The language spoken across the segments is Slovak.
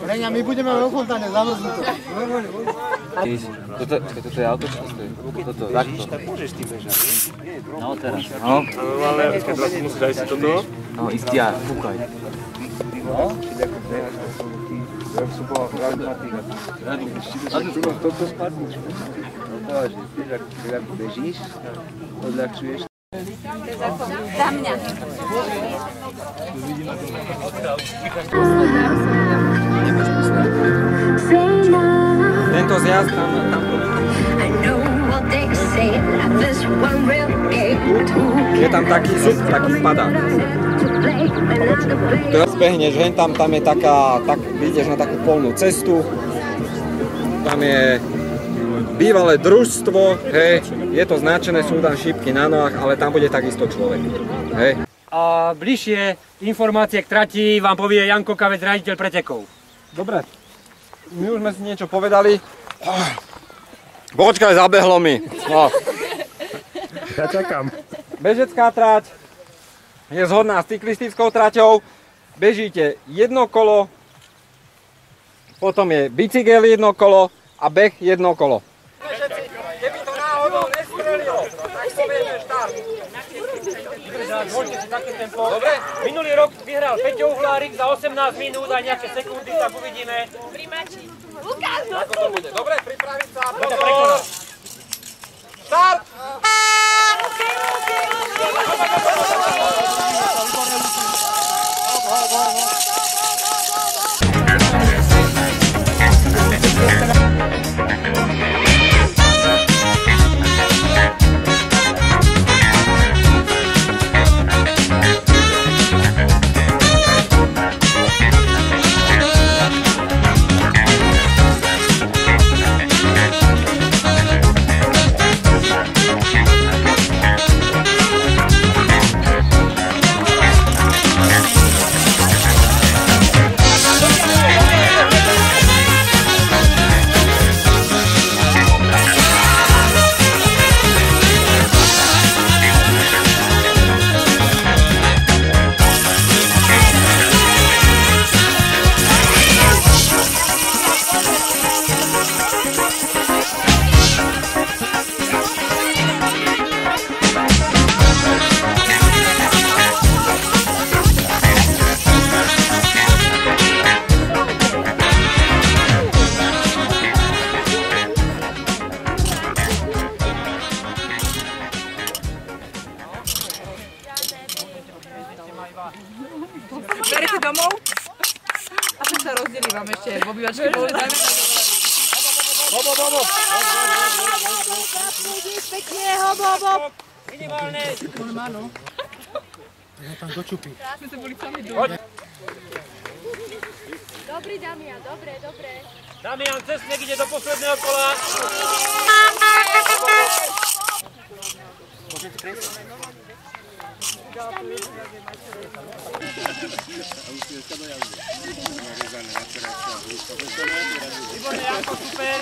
Reňa, my budeme vo fontáne zamrznuté. Toto je auto, čo to stojí? Toto, takto. Tak môžeš ty bežať, nie? No teraz, no. Ale teraz musíš dať si toto? No, ísť ja, kúkaj. No? Toto spadnúť. No to, že ty ako bežíš, odľahčuješ. Za mňa. Tento zjazd tam je tam taký zub, taký padák. Teraz behneš hen tam je taká, vidíš na takú polnú cestu. Tam je bývalé družstvo, hej, je to značené, sú tam šípky na nohách, ale tam bude takisto človek, hej. A bližšie informácie k trati vám povie Janko Kavec, riaditeľ pretekov. Dobre, my už sme si niečo povedali. Počkaj, zabehlo mi. No. Ja čakám. Bežecká trať je zhodná s cyklistickou traťou. Bežíte jedno kolo, potom je bicykel jedno kolo a beh jedno kolo. Keby to náhodou nestrelilo, tak povieme štart. Môžete si také tempo. Dobre. Minulý rok vyhral Peťo Uhlárik za 18 minút a nejaké sekundy, tak uvidíme. Primači. Lukáš, Ako to bude? Dobre, pripraviť sa. Pozor. Štart! Berete domov a tak sa rozdelí vám ešte v obývačke povedajme. Hobo, hobo. pekne, hobo, hobo. Minimálne. Áno. Ja tam dočupí. My sme boli sami doma. Dobrý, Damian, dobre, dobre. Damian, cestnek ide do posledného kola. Výborné, Janko, super.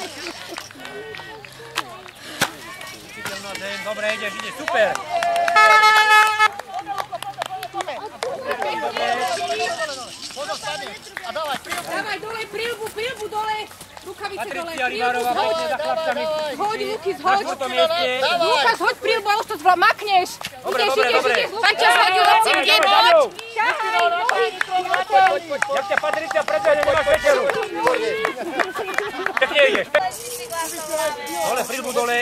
Dobre, ideš, super. Dávaj dole, prilbu dole. Rukavice dole, Patricia Rivárová, poďme za chlapcami. Hoď, Lukas, hoď. Na tom mieste. Lukas, hoď prilbu, ale už to makneš. Dobre, dobre. Panča, hoď, hoď, kde, hoď. Jak ťa Patricia predbehne, nemáš večeru. Pekne ideš. Dole, prilbu dole.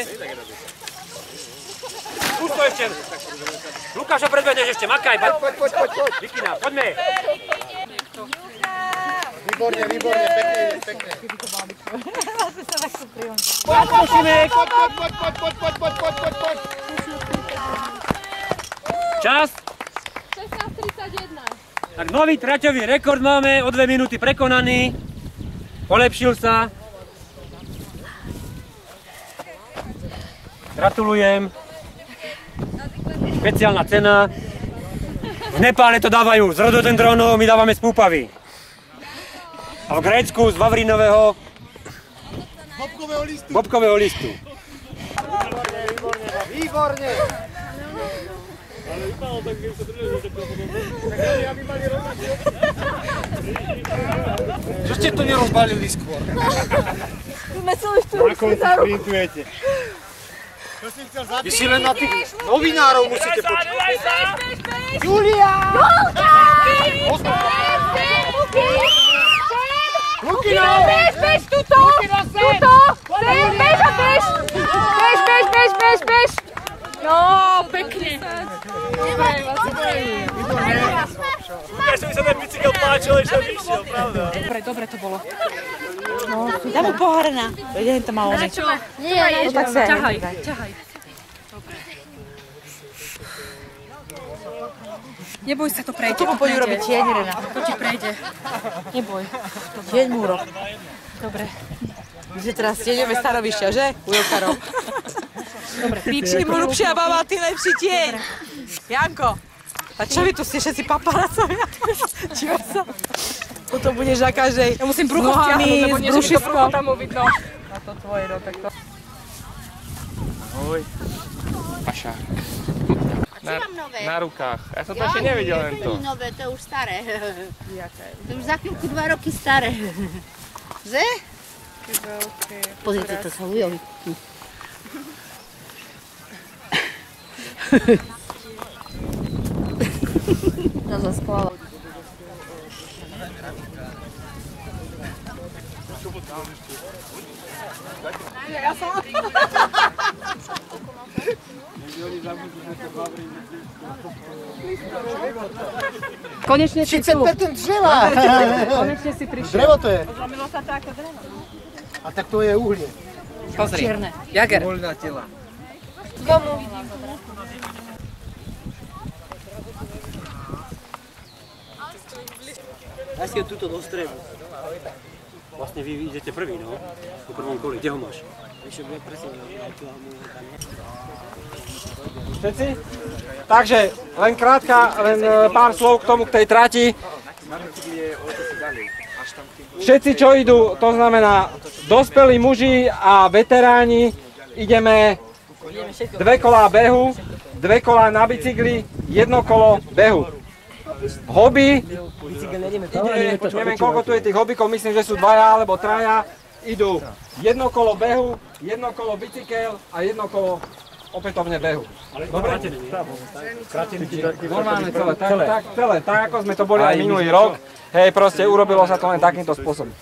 Skús to ešte. Lukáša predbehneš ešte, makaj. Poď. Vikina, poďme. Výborne, pekne. Poď, Šimek. Poď. Čas. 16:31. Tak nový traťový rekord máme, o 2 minúty prekonaný. Polepšil sa. Gratulujem. Špeciálna cena. V Nepále to dávajú z rododendrónov, my dávame z púpavy. A v Grécku z vavrínového bobkového listu. Výborne. Ale vypadalo tak, že sa držali, že to podobné. Tak aby mali rovnaký Čo ste to nerozbalili skôr? Sme celý štúrky za ruku. Sprintujete. Čo si chcel zabiť? Vy si len na tých novinárov musíte počuť. Julia! Lukino! Bež, tuto! Tuto! Bež a bež! Bež! No, pekne. Ukážte mi sa ten bicykel páčil, že vyšiel, pravda? Dobre to bolo. No, daj mu pohárna. Jeden to má oný. Nie, Tak sa ťahaj. Neboj sa, to prejde. Tomu poďu robiť tieň, Rena. To ti prejde. Neboj. Tieň múro. Dobre. My sme teraz tieňové starovišťa, že? Ujokaro. Dobre, píči mu lepšia baba, ty lepší tieň. Janko, a čo vy tu ste všetci paparacovia? Číva sa. Potom budeš na každej. Ja musím brucho vtiahnuť, lebo nie, že mi to brucho tam uvidno. A to tvoje, no tak to. Ahoj. Paša. Na rukách. Ja som to ešte nevidel len to. Nové, to je už staré. To už za chvíľku 2 roky staré. Že? Pozrite, to sa ujoví. To zaskvala. Konečne si tu. 30% dreva! Konečne si prišiel. Drevo to je. Zlomilo sa to ako drevo. A tak to je uhlie. Pozri. Čierne. Jager. Voľná tela. Daj si ho túto do stredu. Vlastne vy idete prvý, no? Po prvom koli. Kde ho máš? Ešte bude presne. Všetci? Takže len pár slov k tomu, k tej trati. Všetci, čo idú, to znamená dospelí muži a veteráni, ideme 2 kolá behu, 2 kolá na bicykli, 1 kolo behu. Hobby, neviem koľko tu je tých hobíkov, myslím, že sú 2 alebo 3, idú 1 kolo behu, 1 kolo bicykel a 1 kolo opätovne behu. Dobre? Normálne celé, tak ako sme to boli aj minulý rok. Hej, proste urobilo sa to len takýmto spôsobom.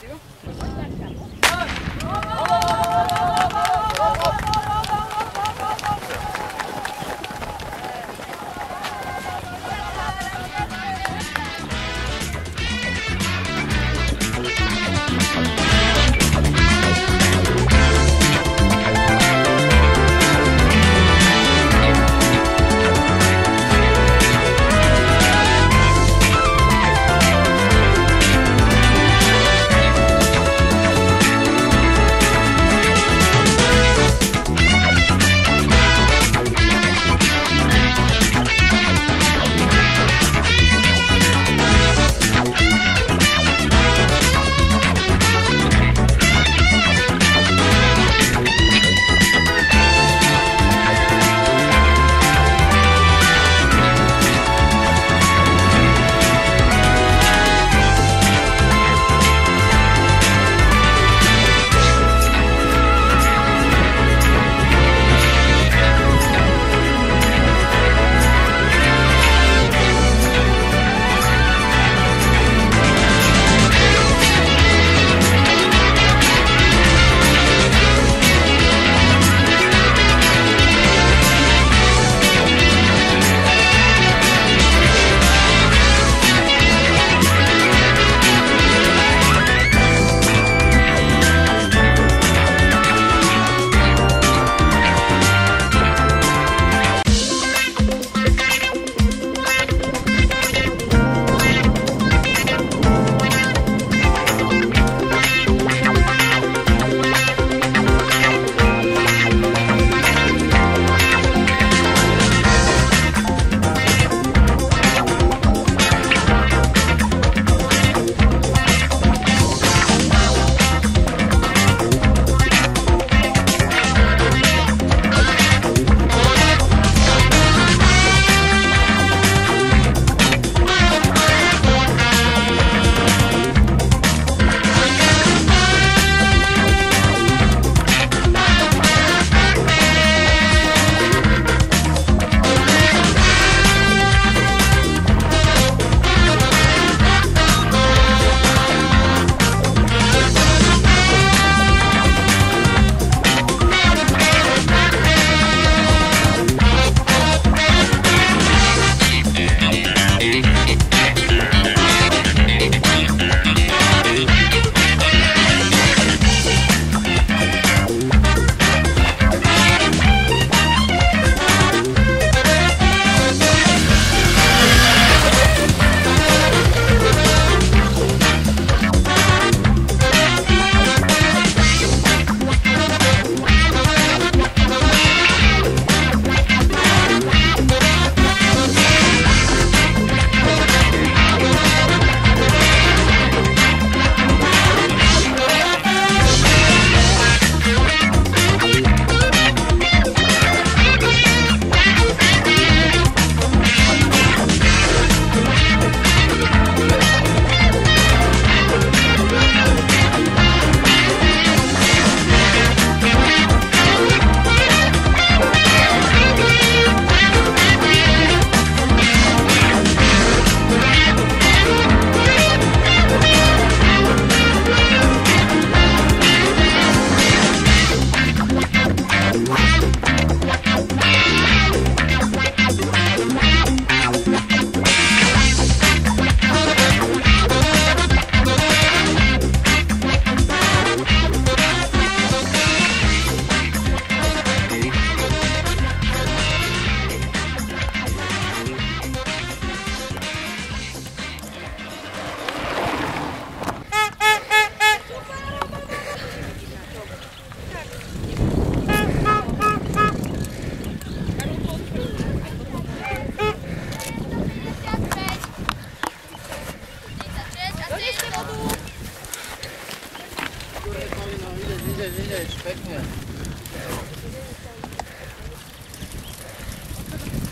Ideš, pekne.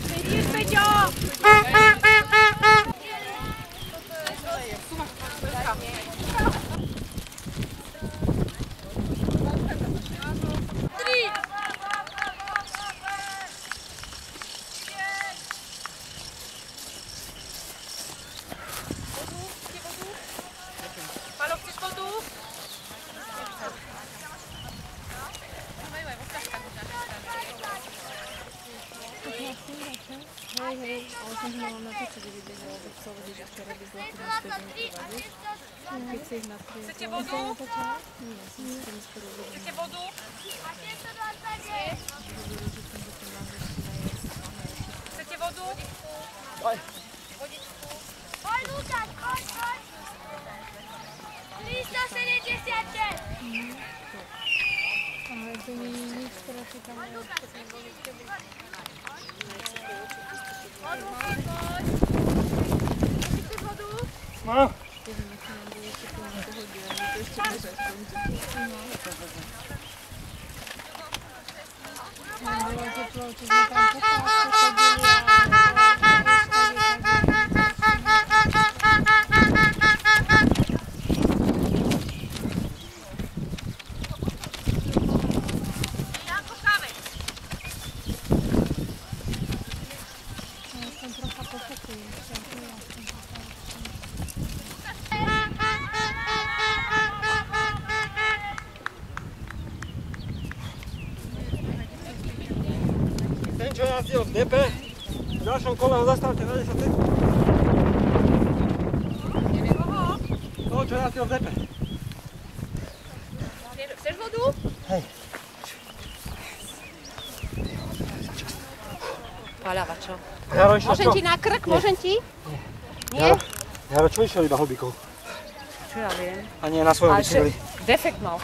Vidíš, Peťo! Palo, chceš vodu? Hej, hej, ale som mala na to, čo vidieť, ale chcel vidieť, že včera by zlatý na strednú privady. Keď si ich natriel. Chcete vodu? Nie, som s tým skoro vidieť. Chcete vodu? Chcete vodu? Poď, Lukáš, poď, poď! 370! Ale to nie je nič, ktoré sú tam. Poď, Lukáš, poď! Chcete vodu? No. Bolo teplo, čo sme tam pochádali. Ten, čo jazdil v DP, v ďalšom kole ho zastavte na 10 sekúnd. Toho, čo jazdil v DP. Chceš vodu? Hej. Paľava, čo? Jaro išiel Môžem čo? ti na krk? Môžem ti? Nie? Jaro, čo išiel iba hobíkov? Čo ja viem. A nie na svojom bicykli. Defekt mal.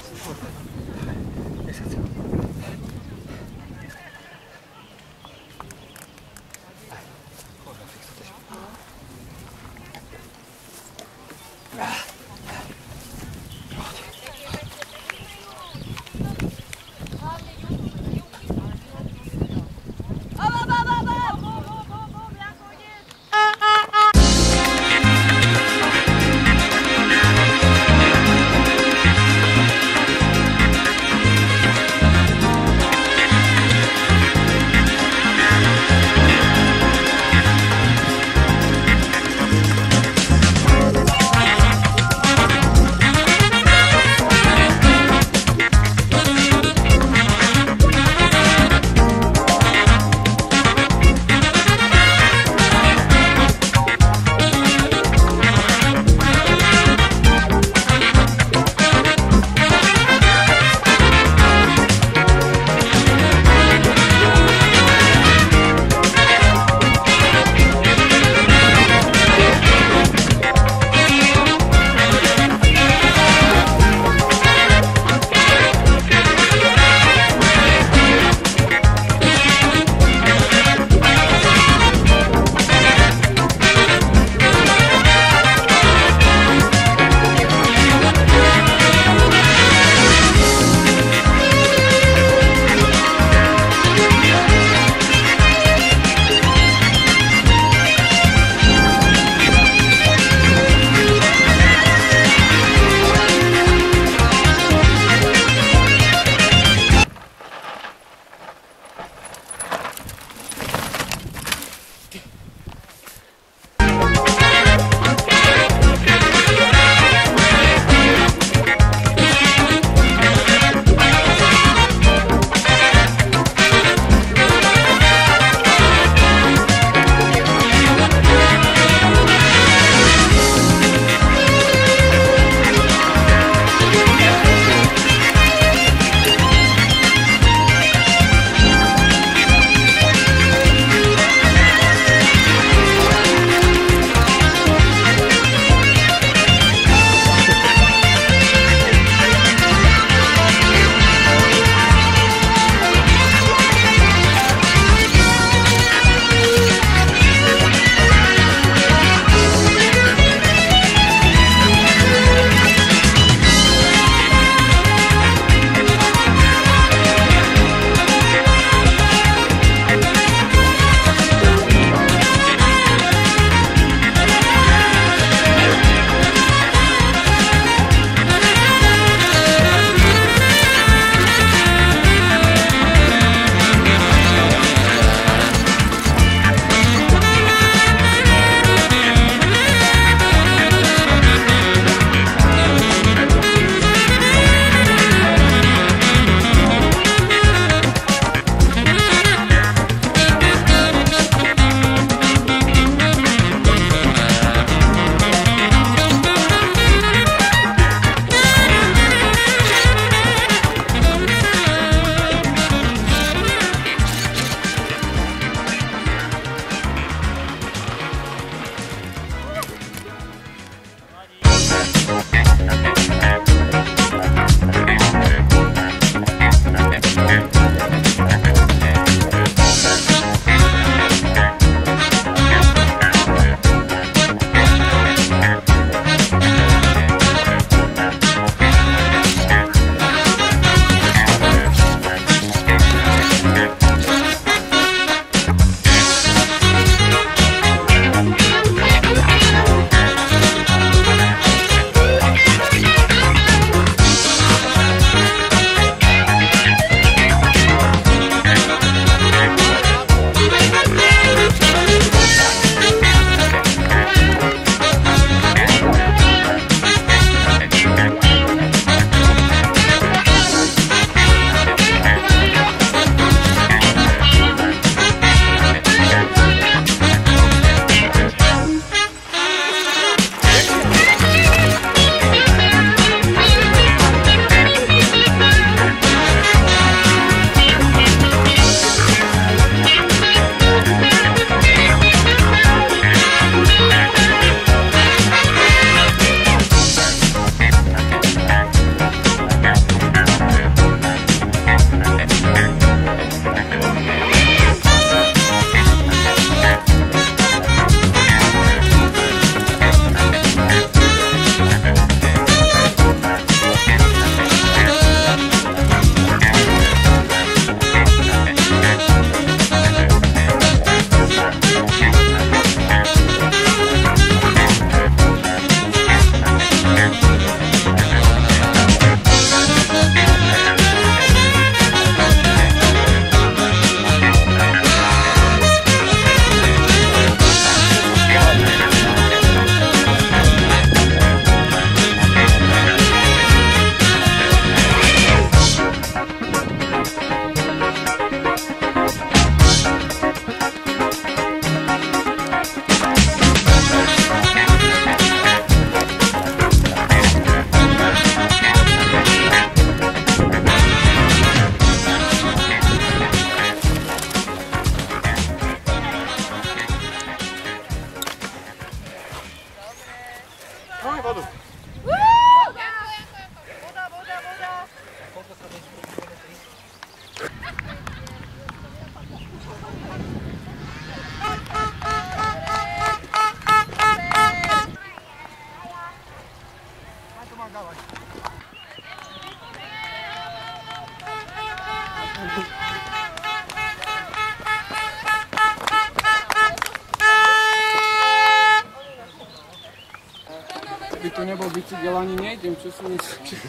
Keby tu nebol bicykel, ani nejdem, čo si myslíš?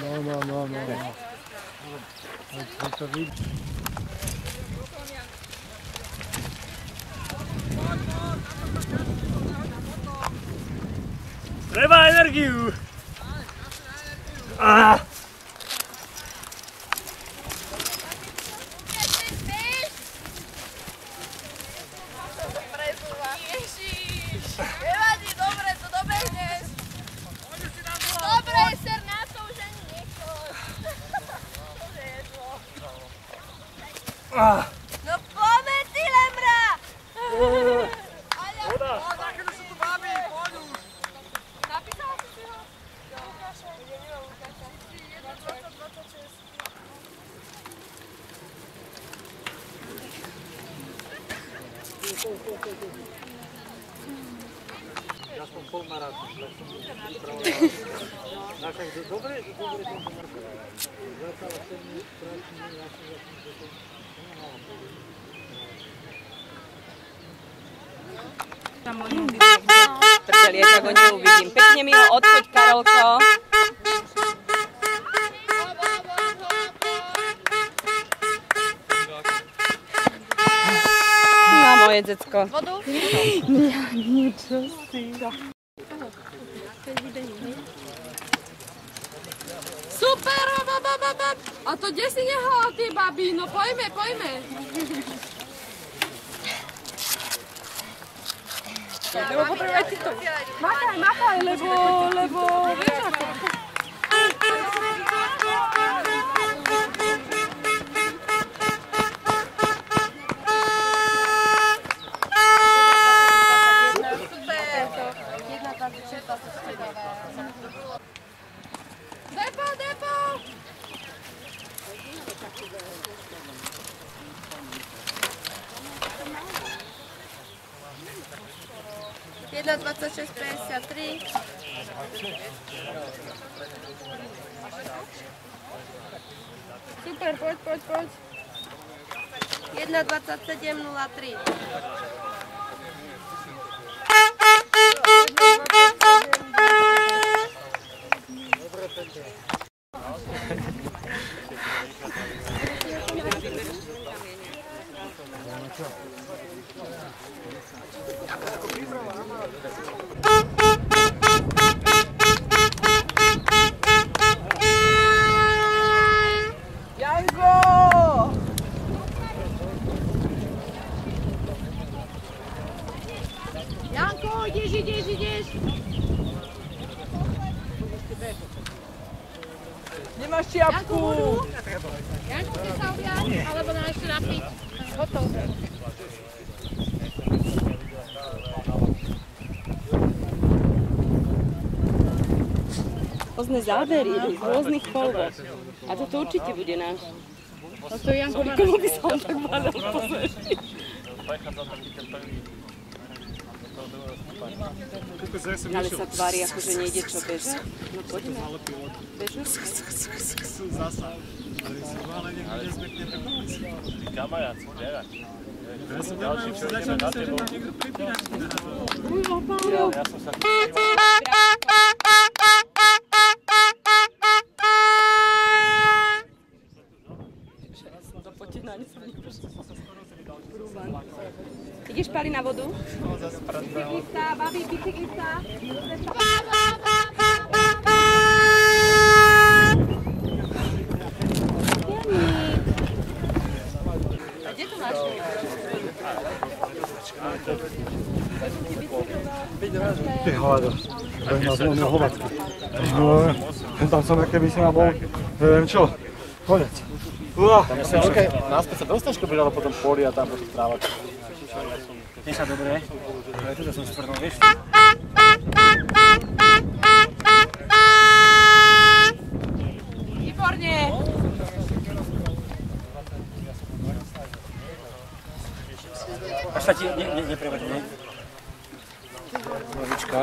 No. To vidí. Treba energiu! Nevadí, dobre, to dobehneš. Dobre, ser na to už ani nechoď. No poďme ty, Lemra! Voda! Záchyru sú tu babi, poď už! Napísala si ho? Do Lukáša. Jedino Lukáša. 1.20.26. Ja som polmaratón, tak som pripravoval. Našak, dobre, to začala sem strašný, ja som Trpeli, ja tak ho neuvidím. Pekne mi ho odfoť, Karolko. Na moje decko. Vodu? Ja niečo si. Super, a to kde si nehal, ty babi? No pojme. Lebo potrebujem aj týchto. Makaj, lebo vieš ako. Super. 1.26. 1,26,53. Super, poď. 1,27,03. Janko, ideš. Nemáš čiapku. Janko, chce sa objať, alebo nám ešte napiť. Hotov. Rôzne zábery z rôznych polvov. A toto určite bude náš. No to Janko má... Komu by sa on tak bádal pozrieť? Ale sa tvári, akože nejde čo beža. No poďme. Bežu? Kamarád, zbierať. Ďalší, čo ideme na tebou. Ja som sa... Ideš, Pali, na vodu? Bicyklista, babi, bicyklista. A kde to máš? Ty hovado, to je na zvolené hovacky. No, tam som, keby si ma bol, neviem čo, konec. Náspäť sa dostaneš, keď bežala potom poli a tam po tých trávach. Nech sa dobre. Tu som sprnul, vieš? Výborne. Až sa ti neprevedne. Novička.